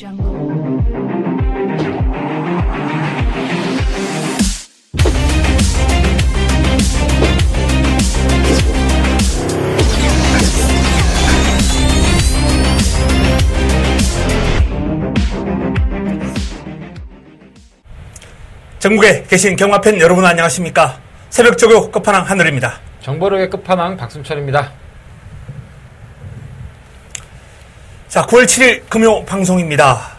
전국에 계신 경마팬 여러분 안녕하십니까? 새벽조교 끝판왕 하늘입니다. 정보력의 끝판왕 박순철입니다. 자, 9월 7일 금요 방송입니다.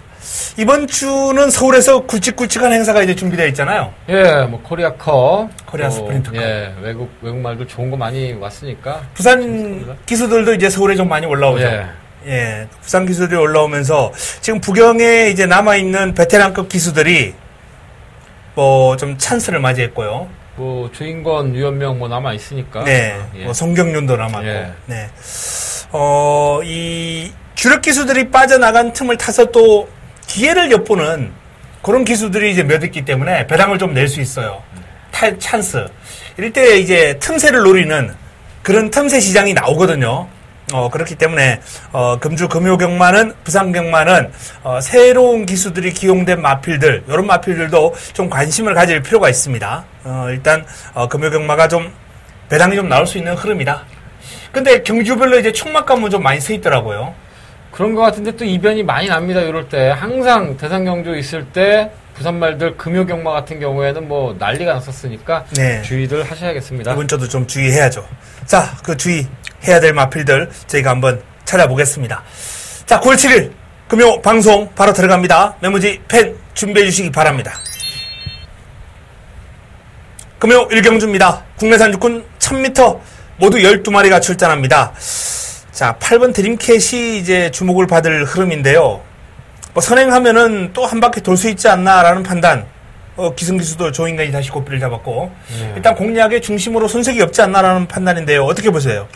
이번 주는 서울에서 굵직굵직한 행사가 이제 준비되어 있잖아요. 예, 뭐 코리아컵, 코리아 스프린트컵. 예, 외국말도 좋은 거 많이 왔으니까. 부산 기수들도 이제 서울에 좀 많이 올라오죠. 예, 부산 기수들이 올라오면서 지금 부경에 이제 남아있는 베테랑급 기수들이 뭐 좀 찬스를 맞이했고요. 뭐 주인권, 유현명 뭐 남아 있으니까. 네, 예. 뭐 송경윤도 남았고. 예. 네, 이 주력 기수들이 빠져나간 틈을 타서 또 기회를 엿보는 그런 기수들이 이제 몇 있기 때문에 배당을 좀 낼 수 있어요. 찬스. 이럴 때 이제 틈새를 노리는 그런 틈새 시장이 나오거든요. 그렇기 때문에, 금주 금요경마는, 부산경마는, 새로운 기수들이 기용된 마필들, 이런 마필들도 좀 관심을 가질 필요가 있습니다. 일단, 금요경마가 좀, 배당이 좀 나올 수 있는 흐름이다. 근데 경주별로 이제 총막감은 좀 많이 서 있더라고요. 그런 것 같은데 또 이변이 많이 납니다, 이럴 때. 항상 대상경주 있을 때, 부산말들 금요경마 같은 경우에는 뭐 난리가 났었으니까 네. 주의들 하셔야겠습니다. 이번 주도 좀 주의해야죠. 자, 그 주의해야 될 마필들 저희가 한번 찾아보겠습니다. 자, 9월 7일 금요 방송 바로 들어갑니다. 메모지 펜 준비해 주시기 바랍니다. 금요 1경주입니다. 국내산 육군 1000m 모두 12마리가 출전합니다. 자, 8번 드림캣이 이제 주목을 받을 흐름인데요. 뭐 선행하면은 또 한 바퀴 돌 수 있지 않나라는 판단. 기승기수도 조인간이 다시 고삐를 잡았고 일단 공략의 중심으로 손색이 없지 않나라는 판단인데요. 어떻게 보세요?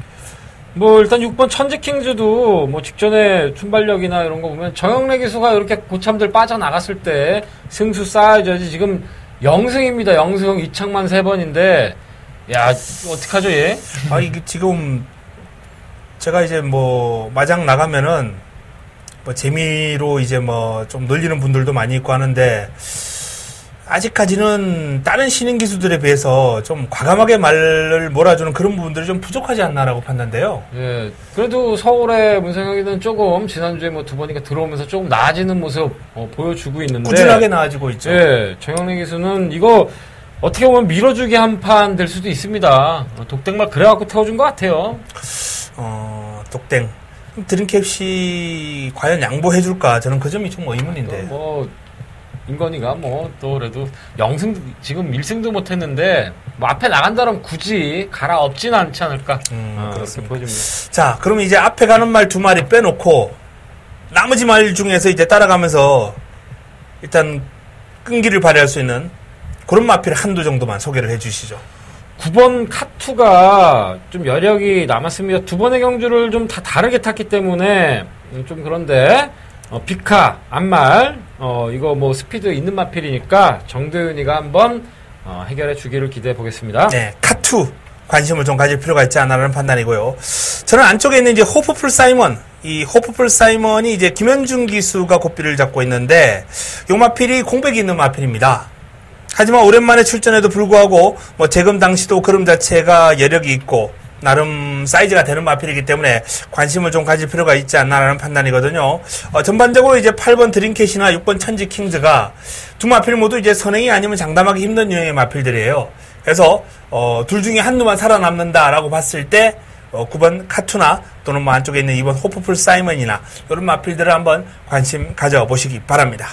뭐 일단 6번 천지킹즈도 뭐 직전에 순발력이나 이런 거 보면 정영래 기수가 이렇게 고참들 빠져나갔을 때 승수 쌓아야지. 지금 0승입니다. 0승 이창만 3번인데 야 어떡하죠 얘? 이게 지금 제가 이제 뭐 마장 나가면은 뭐 재미로 이제 뭐 좀 놀리는 분들도 많이 있고 하는데 아직까지는 다른 신인 기수들에 비해서 좀 과감하게 말을 몰아주는 그런 부분들이 좀 부족하지 않나라고 판단돼요. 예. 그래도 서울의 문성혁이는 조금 지난주에 뭐 2번이니까 들어오면서 조금 나아지는 모습 보여주고 있는데 꾸준하게 나아지고 있죠. 예. 정영래 기수는 이거 어떻게 보면 밀어주기 한 판 될 수도 있습니다. 독땡말 그래갖고 태워준 것 같아요. 독땡. 드림캡시 과연 양보해줄까? 저는 그 점이 좀 의문인데. 뭐 임건희가 뭐 또 그래도 0승 지금 1승도 못했는데 뭐 앞에 나간다면 굳이 갈아엎진 않지 않을까? 그렇게 보여집니다. 자, 그럼 이제 앞에 가는 말 2마리 빼놓고 나머지 말 중에서 이제 따라가면서 일단 끈기를 발휘할 수 있는 그런 마필 한두 정도만 소개를 해주시죠. 9번 카투가 좀 여력이 남았습니다. 2번의 경주를 좀 다 다르게 탔기 때문에 좀 그런데 비카, 안말 이거 뭐 스피드 있는 마필이니까 정도윤이가 한번 해결해 주기를 기대해 보겠습니다. 네, 카투 관심을 좀 가질 필요가 있지 않나라는 판단이고요. 저는 안쪽에 있는 이제 호프풀 사이먼, 이 호프풀 사이먼이 이제 김현중 기수가 고삐를 잡고 있는데 요 마필이 공백이 있는 마필입니다. 하지만 오랜만에 출전에도 불구하고 뭐 재검 당시도 그름 자체가 여력이 있고 나름 사이즈가 되는 마필이기 때문에 관심을 좀 가질 필요가 있지 않나라는 판단이거든요. 전반적으로 이제 8번 드림캣이나 6번 천지 킹즈가 두 마필 모두 이제 선행이 아니면 장담하기 힘든 유형의 마필들이에요. 그래서 둘 중에 한두만 살아남는다라고 봤을 때 9번 카투나 또는 뭐 안쪽에 있는 2번 호프풀 사이먼이나 이런 마필들을 한번 관심 가져보시기 바랍니다.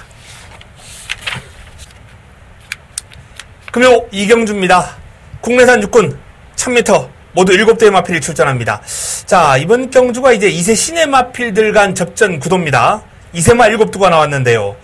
금요 2경주입니다. 국내산 육군 1000m 모두 7대의 마필이 출전합니다. 자, 이번 경주가 이제 2세 신의 마필들 간 접전 구도입니다. 2세마 7두가 나왔는데요.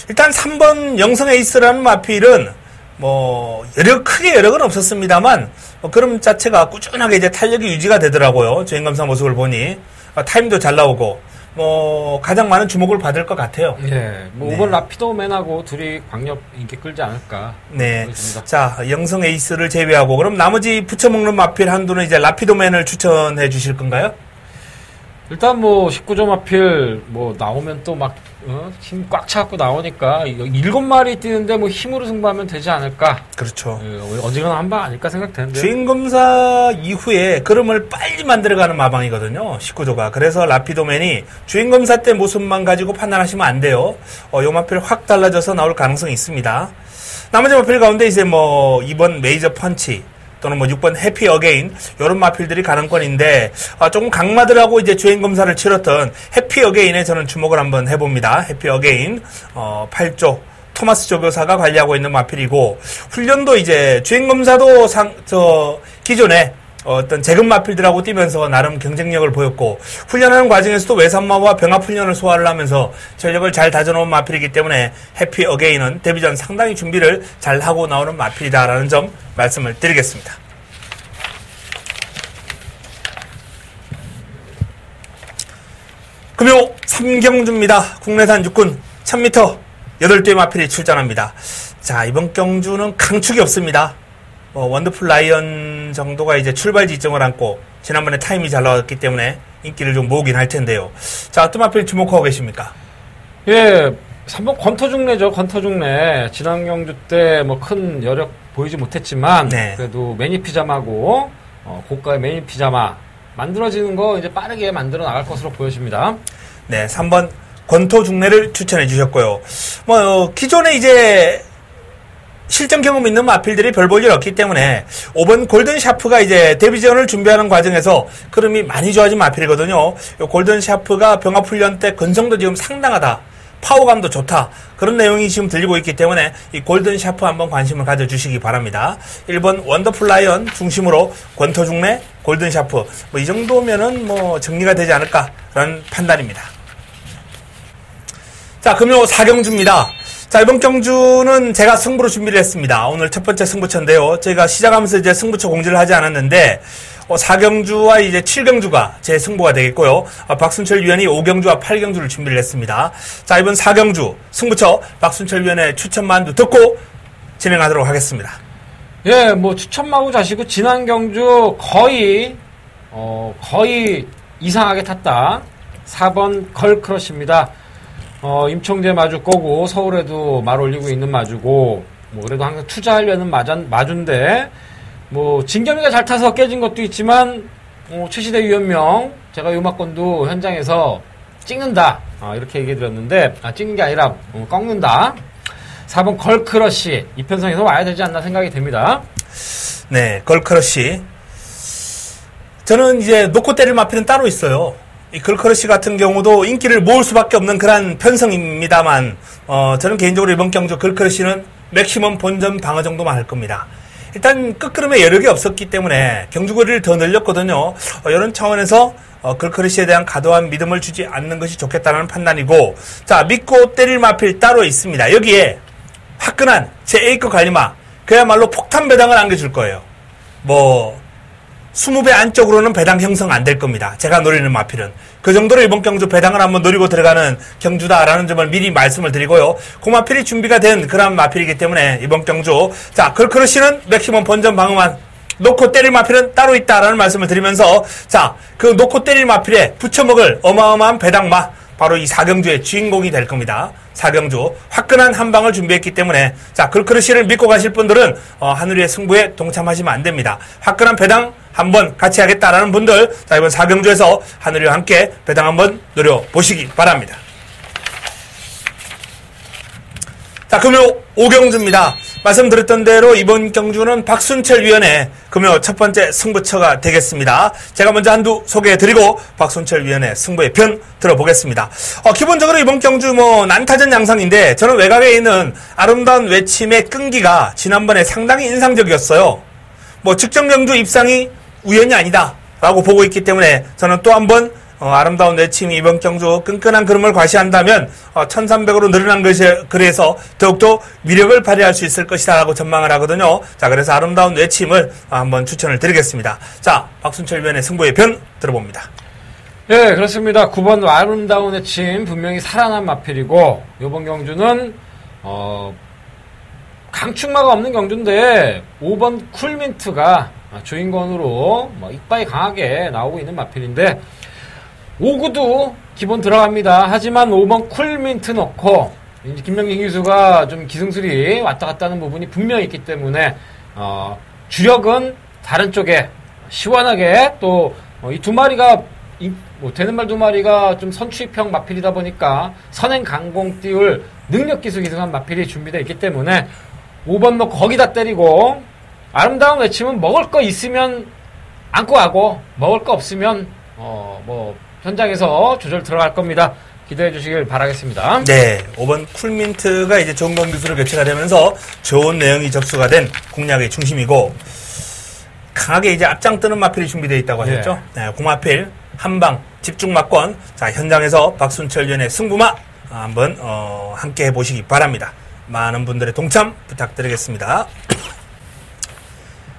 일단 3번 영성 에이스라는 마필은 뭐 크게 여력은 없었습니다만 그럼 자체가 꾸준하게 이제 탄력이 유지가 되더라고요. 주행검사 모습을 보니 타임도 잘 나오고 뭐 가장 많은 주목을 받을 것 같아요. 예, 뭐 네. 5번 라피도맨하고 둘이 광역 인기 끌지 않을까. 네. 보여집니다. 자, 영성 에이스를 제외하고 그럼 나머지 붙여먹는 마필 한두는 이제 라피도맨을 추천해 주실 건가요? 일단 뭐 19점 마필 뭐 나오면 또 막 힘 꽉 차갖고 나오니까 이거 7마리 뛰는데 뭐 힘으로 승부하면 되지 않을까. 그렇죠. 어지간한 한방 아닐까 생각되는데. 주인검사 이후에 그름을 빨리 만들어가는 마방이거든요. 19조가. 그래서 라피도맨이 주인검사 때 모습만 가지고 판단하시면 안 돼요. 요 마필 확 달라져서 나올 가능성이 있습니다. 나머지 마필 가운데 이제 뭐 2번 메이저 펀치 또는 뭐 6번 해피 어게인 이런 마필들이 가능권인데 조금 강마들하고 이제 주행 검사를 치렀던 해피 어게인에 저는 주목을 한번 해봅니다. 해피 어게인 8조 토마스 조교사가 관리하고 있는 마필이고 훈련도 이제 주행 검사도 기존에 어떤 재금 마필들하고 뛰면서 나름 경쟁력을 보였고 훈련하는 과정에서도 외산마와 병합 훈련을 소화를 하면서 전력을 잘 다져놓은 마필이기 때문에 해피 어게인은 데뷔 전 상당히 준비를 잘 하고 나오는 마필이다라는 점 말씀을 드리겠습니다. 금요 3경주입니다. 국내산 육군 1000m 8대 마필이 출전합니다. 자, 이번 경주는 강축이 없습니다. 원더풀 라이언 정도가 이제 출발 지점을 안고 지난번에 타임이 잘 나왔기 때문에 인기를 좀 모으긴 할 텐데요. 자, 어떤 마필 주목하고 계십니까? 예, 3번 권터중래죠. 권터중래. 지난 경주 때 뭐 큰 여력 보이지 못했지만 네. 그래도 매니피자마고 고가의 매니피자마 만들어지는 거 이제 빠르게 만들어 나갈 것으로 보여집니다. 네, 3번 권토중래를 추천해 주셨고요. 기존에 이제 실전 경험 있는 마필들이 별 볼 일 없기 때문에 5번 골든샤프가 이제 데뷔전을 준비하는 과정에서 흐름이 많이 좋아진 마필이거든요. 요 골든샤프가 병합훈련 때 근성도 지금 상당하다. 파워감도 좋다. 그런 내용이 지금 들리고 있기 때문에 이 골든샤프 한번 관심을 가져주시기 바랍니다. 1번 원더풀 라이언 중심으로 권토중래, 골든샤프 이 정도면은 정리가 되지 않을까라는 판단입니다. 자, 금요 4경주입니다. 자, 이번 경주는 제가 승부로 준비를 했습니다. 오늘 첫 번째 승부처인데요. 저희가 시작하면서 이제 승부처 공지를 하지 않았는데, 4경주와 이제 7경주가 제 승부가 되겠고요. 박순철 위원이 5경주와 8경주를 준비를 했습니다. 자, 이번 4경주 승부처 박순철 위원의 추천만두 듣고 진행하도록 하겠습니다. 예, 추천마구 자시고 지난 경주 거의 이상하게 탔다. 4번 걸크러쉬입니다. 임청재 마주 거고 서울에도 말 올리고 있는 마주고 그래도 항상 투자하려는 마주인데 진겸이가 잘 타서 깨진 것도 있지만 최시대 위원명 제가 요마건도 현장에서 찍는다 이렇게 얘기 드렸는데 찍는 게 아니라 꺾는다. 4번 걸크러쉬 이편성에서 와야 되지 않나 생각이 됩니다. 네, 걸크러쉬 저는 이제 놓고 때릴 마필은 따로 있어요. 이 걸크러쉬 같은 경우도 인기를 모을 수밖에 없는 그런 편성입니다만 저는 개인적으로 이번 경주 걸크러쉬는 맥시멈 본전 방어 정도만 할 겁니다. 일단 끝걸음에 여력이 없었기 때문에 경주거리를 더 늘렸거든요. 이런 차원에서 걸크러쉬에 대한 과도한 믿음을 주지 않는 것이 좋겠다는 판단이고 자, 믿고 때릴 마필 따로 있습니다. 여기에 화끈한 제 A급 관리마 그야말로 폭탄 배당을 안겨줄 거예요. 20배 안쪽으로는 배당 형성 안 될 겁니다. 제가 노리는 마필은. 그 정도로 이번 경주 배당을 한번 노리고 들어가는 경주다라는 점을 미리 말씀을 드리고요. 그 마필이 준비가 된 그런 마필이기 때문에 이번 경주 자, 걸크러쉬는 맥시멈 본전 방어만 놓고 때릴 마필은 따로 있다라는 말씀을 드리면서 자, 그 놓고 때릴 마필에 붙여먹을 어마어마한 배당마 바로 이 4경주의 주인공이 될 겁니다. 4경주 화끈한 한 방을 준비했기 때문에 자, 걸크러쉬를 믿고 가실 분들은 하늘의 승부에 동참하시면 안 됩니다. 화끈한 배당 한번 같이 하겠다라는 분들 자, 이번 4경주에서 하늘이와 함께 배당 한번 노려보시기 바랍니다. 자, 금요 5경주입니다. 말씀드렸던 대로 이번 경주는 박순철 위원의 금요 첫 번째 승부처가 되겠습니다. 제가 먼저 한두 소개해드리고 박순철 위원의 승부의 편 들어보겠습니다. 기본적으로 이번 경주 난타전 양상인데 저는 외곽에 있는 아름다운 외침의 끈기가 지난번에 상당히 인상적이었어요. 측정 경주 입상이 우연이 아니다 라고 보고 있기 때문에 저는 또 한번 아름다운 외침이 이번 경주 끈끈한 걸음을 과시한다면 1300으로 늘어난 것이 그래서 더욱더 위력을 발휘할 수 있을 것이다 라고 전망을 하거든요. 자, 그래서 아름다운 외침을 한번 추천을 드리겠습니다. 자, 박순철 위원의 승부의 편 들어봅니다. 네, 그렇습니다. 9번 아름다운 외침 분명히 살아난 마필이고 이번 경주는 강축마가 없는 경주인데 5번 쿨민트가 주인공으로 이빨이 강하게 나오고 있는 마필인데 5구도 기본 들어갑니다. 하지만 5번 쿨민트 넣고 이제 김명기 기수가 좀 기승술이 왔다 갔다 하는 부분이 분명히 있기 때문에 주력은 다른 쪽에 시원하게 또 이 두 마리가 되는 말 두 마리가 좀 선취형 마필이다 보니까 선행 강공 띄울 능력 기수 기승한 마필이 준비되어 있기 때문에 5번 뭐 거기다 때리고 아름다운 외침은 먹을 거 있으면 안고 가고 먹을 거 없으면 뭐 현장에서 조절 들어갈 겁니다. 기대해 주시길 바라겠습니다. 네, 5번 쿨민트가 이제 정동 기술을 교체가 되면서 좋은 내용이 접수가 된 공략의 중심이고 강하게 이제 앞장 뜨는 마필이 준비되어 있다고 하셨죠. 네, 공마필 한방 집중 막권. 자, 현장에서 박순철 위원의 승부마 한번 함께 해보시기 바랍니다. 많은 분들의 동참 부탁드리겠습니다.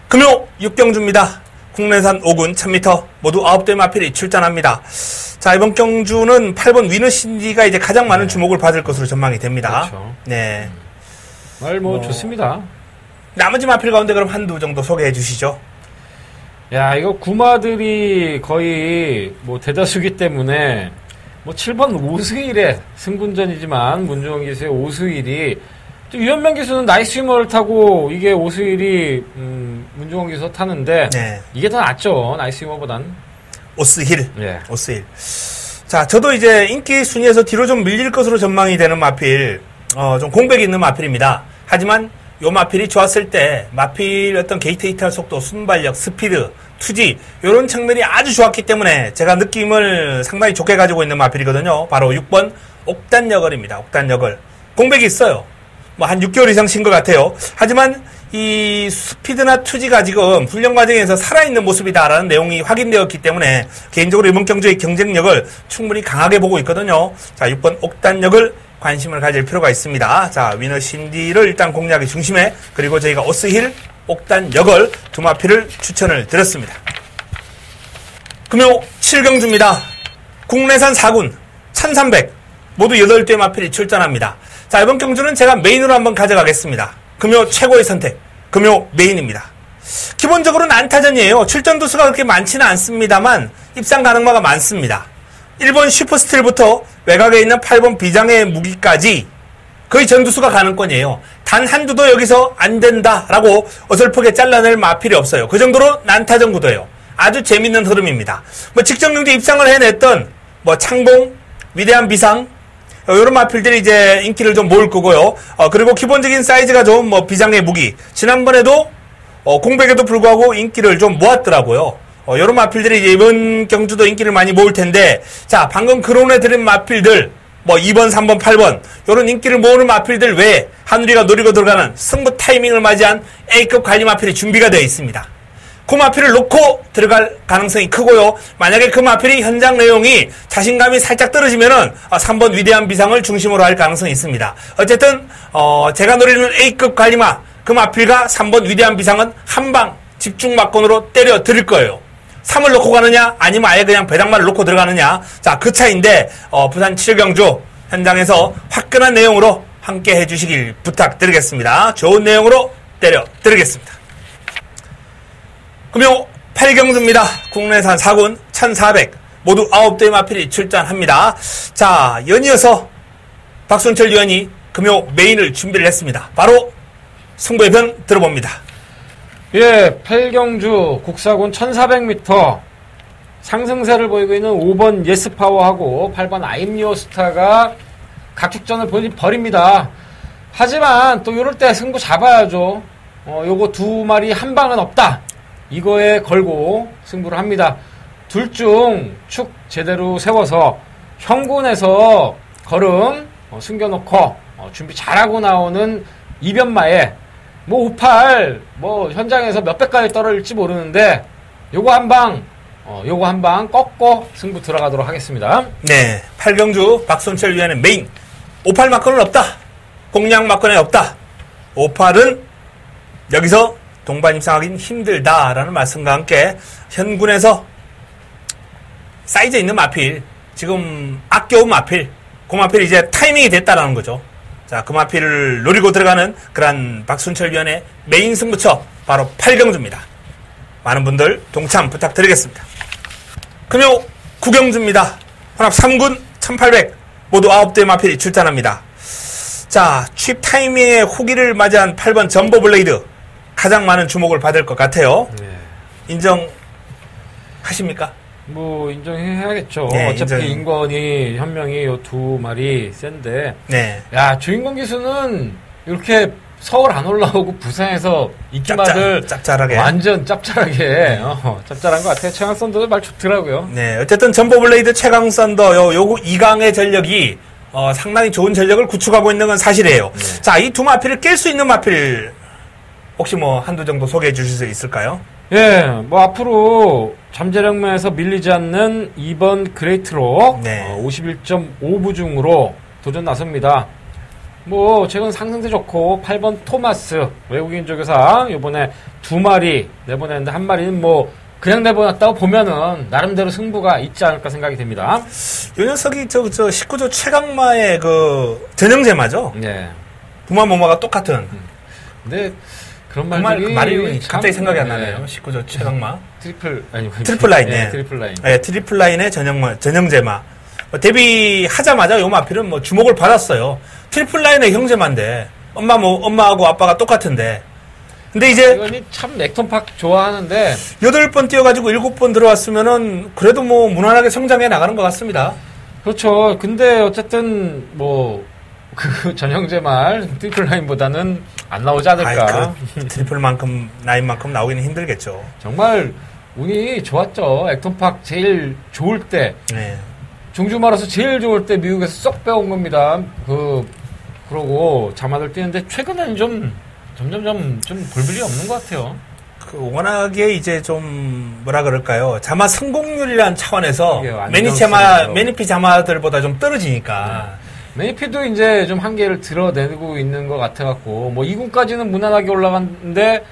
금요 6경주입니다. 국내산 5군 1000m 모두 9대 마필이 출전합니다. 자, 이번 경주는 8번 위너 신디가 이제 가장 많은 주목을 받을 것으로 전망이 됩니다. 그렇죠. 네. 좋습니다. 나머지 마필 가운데 그럼 한두 정도 소개해 주시죠. 야, 이거 구마들이 거의 뭐 대다수기 때문에 뭐 7번 오수일의 승군전이지만 문종원 기수의 오수일이 또 유현명 기수는 나이스 휴머를 타고 이게 오수일이 문종원 기수 타는데 네. 이게 더 낫죠. 나이스 휴머보단. 오스힐. 예. 오스힐. 자, 저도 이제 인기 순위에서 뒤로 좀 밀릴 것으로 전망이 되는 마필, 좀 공백이 있는 마필입니다. 하지만 요 마필이 좋았을 때 마필 어떤 게이트 히트할 속도, 순발력, 스피드, 투지 요런 측면이 아주 좋았기 때문에 제가 느낌을 상당히 좋게 가지고 있는 마필이거든요. 바로 6번 옥단여걸입니다. 옥단여걸. 공백이 있어요. 뭐 한 6개월 이상 쉰 것 같아요. 하지만 이 스피드나 투지가 지금 훈련 과정에서 살아있는 모습이다라는 내용이 확인되었기 때문에 개인적으로 이번 경주의 경쟁력을 충분히 강하게 보고 있거든요. 자, 6번 옥단여걸 관심을 가질 필요가 있습니다. 자, 위너 신디를 일단 공략의 중심에 그리고 저희가 오스힐, 옥단여걸 두 마필을 추천을 드렸습니다. 금요 7경주입니다. 국내산 4군 1300 모두 8대 마필이 출전합니다. 자, 이번 경주는 제가 메인으로 한번 가져가겠습니다. 금요 최고의 선택, 금요 메인입니다. 기본적으로는 안타전이에요. 출전 두수가 그렇게 많지는 않습니다만 입상 가능마가 많습니다. 1번 슈퍼스틸부터 외곽에 있는 8번 비장의 무기까지 거의 전두수가 가능권이에요. 단 한두도 여기서 안 된다라고 어설프게 잘라낼 마필이 없어요. 그 정도로 난타전 구도예요. 아주 재밌는 흐름입니다. 뭐 직전 경주 입상을 해냈던 뭐 창봉, 위대한 비상 이런 마필들이 이제 인기를 좀 모을 거고요. 그리고 기본적인 사이즈가 좋은 뭐 비장의 무기 지난번에도 공백에도 불구하고 인기를 좀 모았더라고요. 이런 마필들이 이제 이번 경주도 인기를 많이 모을 텐데, 자, 방금 거론해드린 마필들, 뭐 2번, 3번, 8번, 이런 인기를 모으는 마필들 외에 하늘이가 노리고 들어가는 승부 타이밍을 맞이한 A급 관리 마필이 준비가 되어 있습니다. 그 마필을 놓고 들어갈 가능성이 크고요. 만약에 그 마필이 현장 내용이 자신감이 살짝 떨어지면은 3번 위대한 비상을 중심으로 할 가능성이 있습니다. 어쨌든, 제가 노리는 A급 관리마, 그 마필과 3번 위대한 비상은 한방 집중 막건으로 때려 드릴 거예요. 3을 놓고 가느냐 아니면 아예 그냥 배당만을 놓고 들어가느냐, 자, 그 차이인데 부산 7경주 현장에서 화끈한 내용으로 함께 해주시길 부탁드리겠습니다. 좋은 내용으로 때려 드리겠습니다. 금요 8경주입니다. 국내산 4군 1400 모두 9대의 마필이 출전합니다. 자, 연이어서 박순철 위원이 금요 메인을 준비를 했습니다. 바로 승부의 변 들어봅니다. 예, 8경주 국사군 1400m 상승세를 보이고 있는 5번 예스파워하고 8번 아임리오스타가 각축전을 벌입니다. 하지만 또 이럴 때 승부 잡아야죠. 요거 두 마리 한 방은 없다. 이거에 걸고 승부를 합니다. 둘 중 축 제대로 세워서 형군에서 걸음 숨겨놓고 준비 잘하고 나오는 이변마에 뭐 58, 뭐 현장에서 몇 배까지 떨어질지 모르는데 요거 한 방 꺾고 승부 들어가도록 하겠습니다. 네, 8경주 박순철 위원의 메인 58 막건은 없다. 공략 막건에 없다. 58은 여기서 동반 입상하기는 힘들다라는 말씀과 함께 현군에서 사이즈 있는 마필, 지금 아껴온 마필, 그 마필이 이제 타이밍이 됐다라는 거죠. 자, 그 마필을 노리고 들어가는 그런 박순철 위원의 메인 승부처 바로 8경주입니다. 많은 분들 동참 부탁드리겠습니다. 금요 9경주입니다. 혼합 3군 1800 모두 9대의 마필이 출전합니다. 자, 취입 타이밍에 후기를 맞이한 8번 점보 블레이드 가장 많은 주목을 받을 것 같아요. 네. 인정하십니까? 뭐 인정해야겠죠. 네, 어차피 인권이 현명이 요 두 마리 센데. 네. 야, 주인공 기수는 이렇게 서울 안 올라오고 부산에서 인기마들 짭짤하게 완전 짭짤하게 짭짤한 것 같아요. 최강 썬더도 말 좋더라고요. 네, 어쨌든 점보 블레이드 최강 썬더 요 2강의 전력이 상당히 좋은 전력을 구축하고 있는 건 사실이에요. 네. 자, 이 두 마필을 깰 수 있는 마필 혹시 뭐 한두 정도 소개해 주실 수 있을까요? 예, 뭐 앞으로 잠재력면에서 밀리지 않는 2번 그레이트로 네. 51.5부 중으로 도전 나섭니다. 뭐 최근 상승세 좋고 8번 토마스 외국인 조교사 이번에 2마리 내보냈는데 한 마리는 뭐 그냥 내보냈다고 보면은 나름대로 승부가 있지 않을까 생각이 됩니다. 요 녀석이 저 19조 최강마의 그 전형제마죠? 네. 부마 모마가 똑같은. 근데 그런 그 말들이 말이 갑자기 생각이 안 네. 나네요. 19조 최강마. 트리플 라인. 네, 트리플 라인. 네, 트리플 라인의 전형제마. 데뷔하자마자 요 마필은 뭐 주목을 받았어요. 트리플 라인의 형제만데 엄마하고 아빠가 똑같은데. 근데 이제 이건이 참 액턴팍 좋아하는데 8번 뛰어가지고 7번 들어왔으면은 그래도 뭐 무난하게 성장해 나가는 것 같습니다. 그렇죠. 근데 어쨌든 뭐 그 전형제 말 트리플 라인보다는 안 나오지 않을까. 트리플만큼 라인만큼 나오기는 힘들겠죠. 정말 운이 좋았죠. 액턴팍 제일 좋을 때 네. 종주마라서 제일 좋을 때 미국에서 쏙 빼온 겁니다. 그러고 자마들 뛰는데 최근에는 좀 점점점 좀 볼 일이 없는 것 같아요. 워낙에 이제 좀 뭐라 그럴까요? 자마 성공률이라는 차원에서 안정성이죠. 매니피 자마들보다 좀 떨어지니까. 매니피도 이제 좀 한계를 드러내고 있는 것 같아갖고 뭐 2군까지는 무난하게 올라갔는데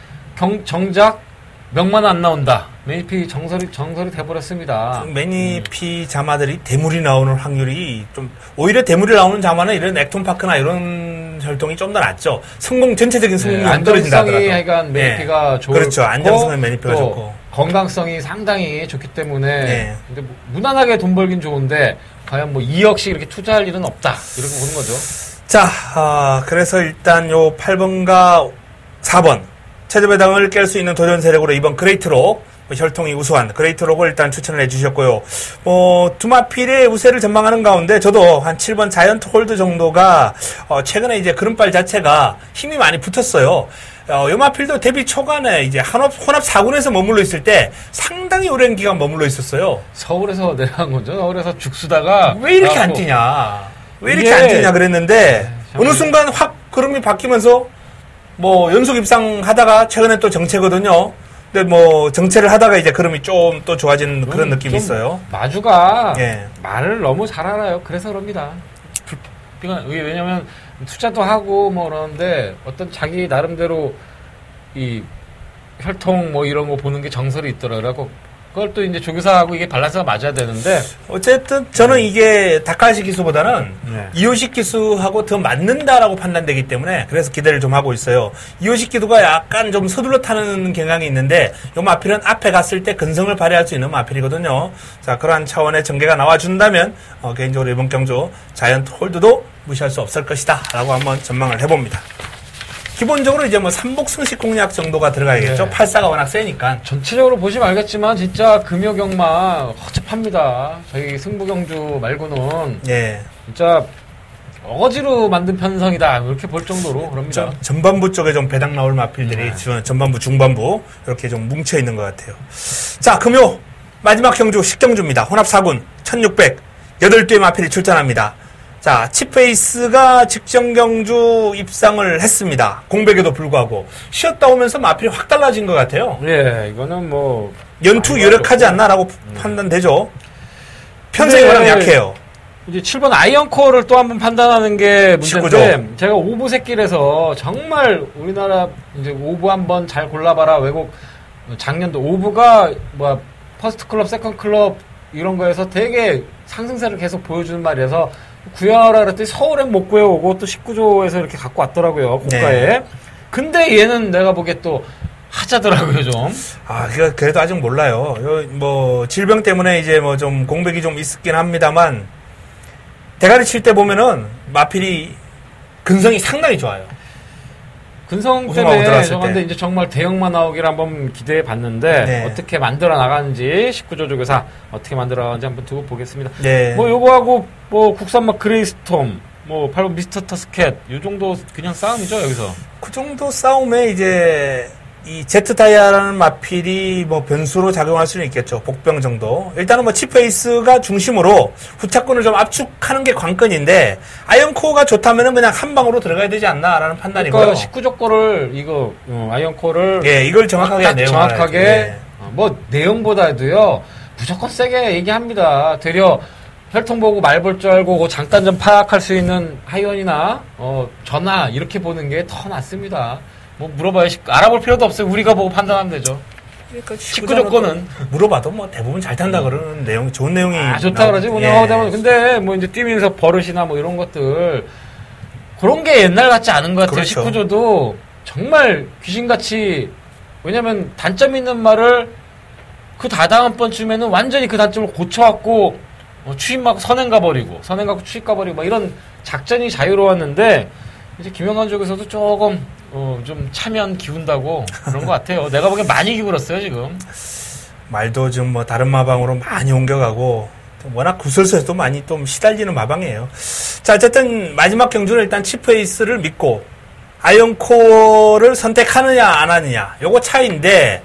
정작 명만 안 나온다. 매니피 정설이 돼버렸습니다. 매니피 자마들이 대물이 나오는 확률이 좀 오히려 대물이 나오는 자마는 이런 액톤파크나 이런 혈통이 좀 더 낫죠. 전체적인 성공률이 안 떨어진다 하더라도. 안정성이 하여간 매니피가 좋고 그렇죠. 안정성은 매니피가 좋고 건강성이 상당히 좋기 때문에 네. 근데 뭐 무난하게 돈 벌긴 좋은데 과연 뭐 2억씩 이렇게 투자할 일은 없다 이렇게 보는 거죠. 자, 그래서 일단 요 8번과 4번 최저배당을 깰 수 있는 도전 세력으로 이번 그레이트록 혈통이 우수한 그레이트록을 일단 추천을 해주셨고요. 두 마필의 우세를 전망하는 가운데 저도 한 7번 자이언트 홀드 정도가 최근에 이제 그른발 자체가 힘이 많이 붙었어요. 요 마필도 데뷔 초반에 이제 혼합 4군에서 머물러 있을 때 상당히 오랜 기간 머물러 있었어요. 서울에서 내려간 거죠. 서울에서 죽수다가 왜 이렇게 안 뛰냐? 왜 이렇게 안 뛰냐 그랬는데 어느 순간 확 그름이 바뀌면서 뭐 연속 입상하다가 최근에 또 정체거든요. 근데 뭐 정체를 하다가 이제 그름이 좀 또 좋아지는 그런 느낌이 있어요. 마주가 예. 말을 너무 잘 알아요. 그래서 그럽니다. 왜냐면 투자도 하고 뭐 그러는데 어떤 자기 나름대로 이 혈통 뭐 이런 거 보는 게 정설이 있더라고요. 그걸 또 이제 조교사하고 이게 밸런스가 맞아야 되는데 어쨌든 저는 이게 다카시 기수보다는 네. 이호식 기수하고 더 맞는다라고 판단되기 때문에 그래서 기대를 좀 하고 있어요. 이호식 기수가 약간 좀 서둘러 타는 경향이 있는데 요 마필은 앞에 갔을 때 근성을 발휘할 수 있는 마필이거든요. 자, 그러한 차원의 전개가 나와준다면 개인적으로 이번 경주 자이언트 홀드도 무시할 수 없을 것이다 라고 한번 전망을 해봅니다. 기본적으로 이제 뭐 삼복승식 공략 정도가 들어가야겠죠. 네. 84가 워낙 세니까. 전체적으로 보시면 알겠지만 진짜 금요경마 허접합니다. 저희 승부경주 말고는 예. 진짜 어거지로 만든 편성이다 이렇게 볼 정도로 그럽니다. 전반부 쪽에 좀 배당 나올 마필들이 전반부, 중반부 이렇게 좀 뭉쳐 있는 것 같아요. 자, 금요 마지막 경주 식경주입니다. 혼합 4군 1600 8대의 마필이 출전합니다. 자, 칩페이스가 직전 경주 입상을 했습니다. 공백에도 불구하고 쉬었다 오면서 마필이 확 달라진 것 같아요. 예, 이거는 뭐 연투 유력하지 않나라고 판단되죠. 편성이 워낙 약해요. 이제 7번 아이언코어를 또 한번 판단하는 게 문제인데 19조. 제가 오브 새끼라서 정말 우리나라 이제 오브 한번 잘 골라봐라. 외국 작년도 오브가 뭐 퍼스트 클럽, 세컨드 클럽 이런 거에서 되게 상승세를 계속 보여주는 말이라서 구하라 그랬더니 서울엔 못 구해오고 또 19조에서 이렇게 갖고 왔더라고요. 고가에. 네. 근데 얘는 내가 보기에 또 하자더라고요, 좀. 그래도 아직 몰라요. 뭐, 질병 때문에 이제 뭐 좀 공백이 좀 있긴 합니다만, 대가리 칠 때 보면은, 마필이 근성이 상당히 좋아요. 근성 때문에 저건데 이제 정말 대형만 나오기를 한번 기대해 봤는데, 네. 어떻게 만들어 나가는지, 19조 조교사 어떻게 만들어 나가는지 한번 두고 보겠습니다. 네. 뭐, 요거하고, 뭐, 국산 막 그레이스톰, 뭐, 바로 미스터 터스켓, 요 정도 그냥 싸움이죠, 여기서. 그 정도 싸움에 이제, 이 제트타이아라는 마필이 뭐 변수로 작용할 수는 있겠죠. 복병 정도. 일단은 뭐 치페이스가 중심으로 후차권을 좀 압축하는 게 관건인데, 아이언코어가 좋다면은 그냥 한 방으로 들어가야 되지 않나라는 판단이고요. 그러니까 19조 거를, 이거, 아이언코어를. 예, 이걸 정확하게 정확하게, 네. 뭐, 내용보다도요, 무조건 세게 얘기합니다. 되려, 혈통 보고 말 볼 줄 알고, 장단 좀 파악할 수 있는 하이언이나, 전화, 이렇게 보는 게 더 낫습니다. 뭐 물어봐요. 알아볼 필요도 없어요. 우리가 보고 판단하면 되죠. 그러니까 19조 거는 물어봐도 뭐 대부분 잘 탄다 그러는 내용, 좋은 내용이. 좋다 그러지. 근데 뭐 이제 뛰면서 버릇이나 뭐 이런 것들 그런 게 옛날 같지 않은 것 같아요. 그렇죠. 19조도 정말 귀신같이, 왜냐면 단점 있는 말을 그 다다음 번쯤에는 완전히 그 단점을 고쳐갖고 추임 막 선행 가버리고 추임 가버리고 막 이런 작전이 자유로웠는데, 이제 김영관 쪽에서도 조금 좀 차면 기운다고 그런 것 같아요. 내가 보기엔 많이 기울었어요, 지금. 말도 좀 뭐 다른 마방으로 많이 옮겨가고, 워낙 구설수에도 많이 좀 시달리는 마방이에요. 자, 어쨌든 마지막 경주는 일단 치프에이스를 믿고 아이언코어를 선택하느냐 안 하느냐, 요거 차이인데,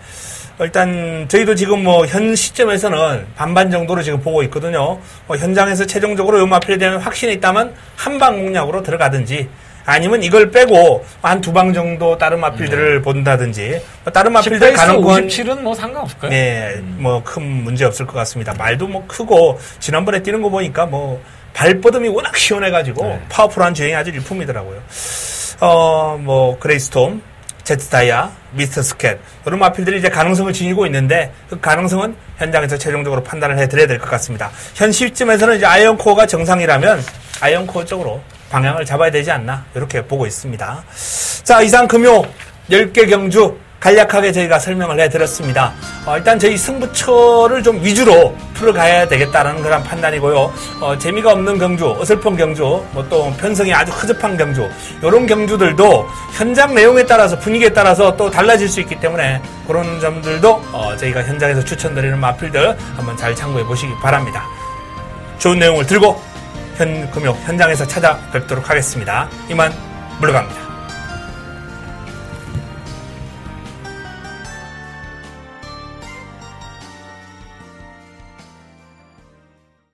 일단 저희도 지금 뭐 현 시점에서는 반반 정도로 지금 보고 있거든요. 현장에서 최종적으로 요 마필에 대한 확신이 있다면 한방 공략으로 들어가든지, 아니면 이걸 빼고 한 두 방 정도 다른 마필들을 본다든지, 다른 마필들 가는 건 57은 뭐 상관없을까요? 네, 뭐 큰 문제 없을 것 같습니다. 말도 뭐 크고, 지난번에 뛰는 거 보니까 뭐 발버듬이 워낙 시원해가지고 네. 파워풀한 주행이 아주 일품이더라고요. 뭐 그레이스톰, 제트타이아, 미스터 스캣, 이런 마필들이 이제 가능성을 지니고 있는데, 그 가능성은 현장에서 최종적으로 판단을 해드려야 될 것 같습니다. 현 시점에서는 이제 아이언코어가 정상이라면 아이언코어 쪽으로 방향을 잡아야 되지 않나, 이렇게 보고 있습니다. 자, 이상 금요 10개 경주 간략하게 저희가 설명을 해드렸습니다. 일단 저희 승부처를 좀 위주로 풀어가야 되겠다는 그런 판단이고요. 재미가 없는 경주, 어설픈 경주, 뭐 또 편성이 아주 허접한 경주, 이런 경주들도 현장 내용에 따라서, 분위기에 따라서 또 달라질 수 있기 때문에, 그런 점들도 저희가 현장에서 추천드리는 마필들 한번 잘 참고해 보시기 바랍니다. 좋은 내용을 들고 금요 현장에서 찾아뵙도록 하겠습니다. 이만 물러갑니다.